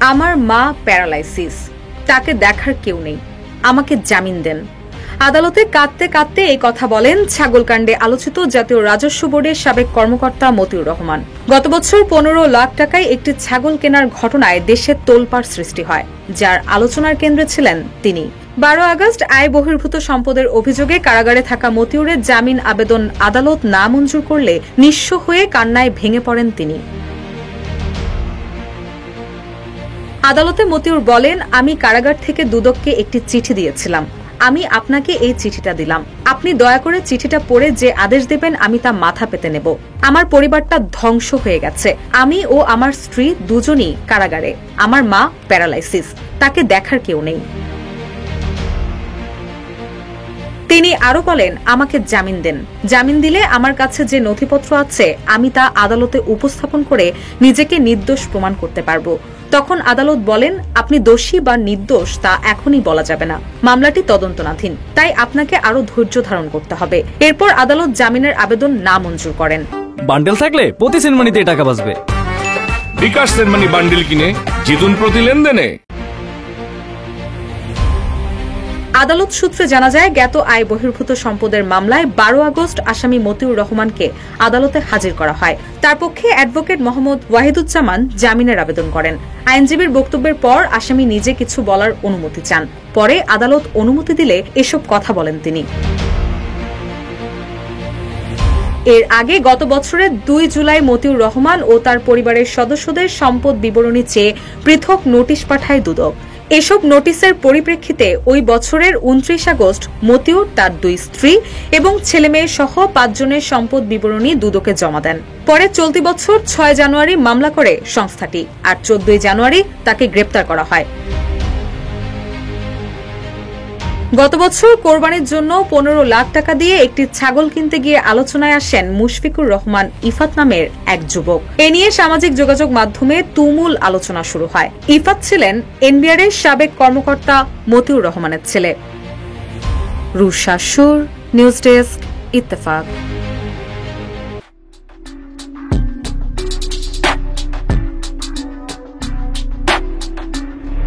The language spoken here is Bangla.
আমার মা প্যারালাইসিস, তাকে দেখার কেউ নেই, আমাকে জামিন দেন। আদালতে কাঁদতে কাঁদতে এই কথা বলেন ছাগলকাণ্ডে আলোচিত জাতীয় রাজস্ব বোর্ডের সাবেক কর্মকর্তা মতিউর রহমান। গত বছর 15 লাখ টাকায় একটি ছাগল কেনার ঘটনায় দেশে তোলপাড় সৃষ্টি হয়, যার আলোচনার কেন্দ্রে ছিলেন তিনি। 12 আগস্ট আয় বহির্ভূত সম্পদের অভিযোগে কারাগারে থাকা মতিউরের জামিন আবেদন আদালত না মঞ্জুর করলে নিঃস্ব হয়ে কান্নায় ভেঙে পড়েন তিনি। আদালতে মতিউর বলেন, আমি কারাগার থেকে দুদককে একটি চিঠি দিয়েছিলাম, আমি আপনাকে এই চিঠিটা দিলাম, আপনি দয়া করে চিঠিটা পড়ে যে আদেশ দেবেন আমি তা মাথা পেতে নেব। আমার পরিবারটা ধ্বংস হয়ে গেছে, আমি ও আমার স্ত্রী দুজনই কারাগারে, আমার মা প্যারালাইসিস, তাকে দেখার কেউ নেই। তিনি আরো বলেন, আমাকে জামিন দেন, জামিন দিলে আমার কাছে যে নথিপত্র আছে আমি তা আদালতে উপস্থাপন করে নিজেকে নির্দোষ প্রমাণ করতে পারবো। তখন আদালত বলেন, আপনি দোষী বা নির্দোষ তা এখনই বলা যাবে না, মামলাটি তদন্তনাধীন, তাই আপনাকে আরো ধৈর্য ধারণ করতে হবে। এরপর আদালত জামিনের আবেদন না মঞ্জুর করেন। বান্ডেল থাকলে প্রতি সেনমানিতে টাকা বাঁচবে। বিকাশ সেনমানি বান্ডেল কিনে জিতুন প্রতি লেনদেনে। আদালত সূত্রে জানা যায়, জ্ঞাত আয় বহির্ভূত সম্পদের মামলায় 12 আগস্ট আসামি মতিউর রহমানকে আদালতে হাজির করা হয়। তার পক্ষে অ্যাডভোকেট মোহাম্মদ ওয়াহিদুজ্জামান জামিনের আবেদন করেন। আইনজীবীর বক্তব্যের পর আসামি নিজে কিছু বলার অনুমতি চান, পরে আদালত অনুমতি দিলে এসব কথা বলেন তিনি। এর আগে গত বছরের 2 জুলাই মতিউর রহমান ও তার পরিবারের সদস্যদের সম্পদ বিবরণী চেয়ে পৃথক নোটিশ পাঠায় দুদক। এসব নোটিশের পরিপ্রেক্ষিতে ওই বছরের 29 আগস্ট মতিউর তার 2 স্ত্রী এবং ছেলেমেয়ে সহ 5 জনের সম্পদ বিবরণী দুদকে জমা দেন। পরে চলতি বছর 6 জানুয়ারি মামলা করে সংস্থাটি, আর 14 জানুয়ারি তাকে গ্রেপ্তার করা হয়। গত বছর কোরবানির জন্য 15 লাখ টাকা দিয়ে একটি ছাগল কিনতে গিয়ে আলোচনায় আসেন মুশফিকুর রহমান ইফাত নামের এক যুবক। এ নিয়ে সামাজিক যোগাযোগ মাধ্যমে তুমুল আলোচনা শুরু হয়। ইফাত ছিলেন এনবিআর এর সাবেক কর্মকর্তা মতিউর রহমানের ছেলে। রুশা সুর, নিউজ ডেস্ক, ইত্তেফাক।